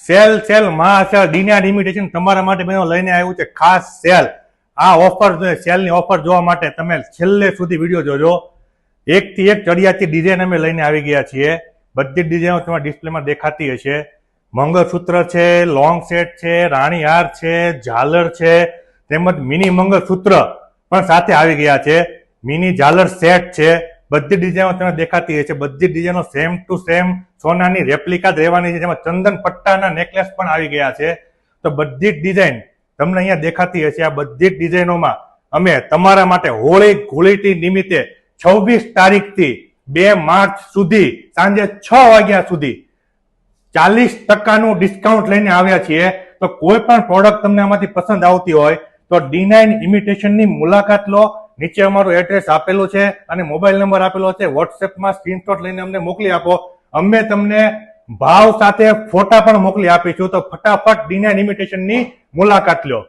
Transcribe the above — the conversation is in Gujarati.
સેલ મહાસેલ ડીના લિમિટેશન તમારા માટે બહેનો લઈને આવ્યું છે ખાસ સેલ. આ ઓફર સેલની ઓફર જોવા માટે તમે છેલ્લે સુધી વિડીયો જોજો. એકથી એક ચડિયાતી ડિઝાઇન અમે લઈને આવી ગયા છીએ. બધી જ ડિઝાઇનો તમારા ડિસ્પ્લેમાં દેખાતી હશે. મંગળસૂત્ર છે, લોંગ સેટ છે, રાણી હાર છે, ઝાલર છે, તેમજ મિની મંગળસૂત્ર પણ સાથે આવી ગયા છે. મિની ઝાલર સેટ છે. બધી ડિઝાઇનો તમને દેખાતી હશે. બધી ડિઝાઇનો સેમ ટુ સેમ સોનાની રેપ્લિકા જ રહેવાની છે. જેમાં ચંદન પટ્ટાના નેકલેસ પણ આવી ગયા છે. તો બધી જ ડિઝાઇન તમને અહીંયા દેખાતી હશે. આ બધી જ ડિઝાઇનોમાં અમે તમારા માટે હોળી ધૂળેટી નિમિત્તે 26 તારીખથી 2 માર્ચ સુધી સાંજે 6 વાગ્યા સુધી 40% ડિસ્કાઉન્ટ લઈને આવ્યા છીએ. તો કોઈ પણ પ્રોડક્ટ તમને આમાંથી પસંદ આવતી હોય તો D9 ઇમિટેશનની મુલાકાત લો. નીચે અમારું એડ્રેસ આપેલું છે અને મોબાઈલ નંબર આપેલો છે. વોટ્સએપમાં સ્ક્રીનશોટ લઈને અમને મોકલી આપો. અમે તમને ભાવ સાથે ફોટા પણ મોકલી આપીશું. તો ફટાફટ D9 ઇમિટેશનની મુલાકાત લો.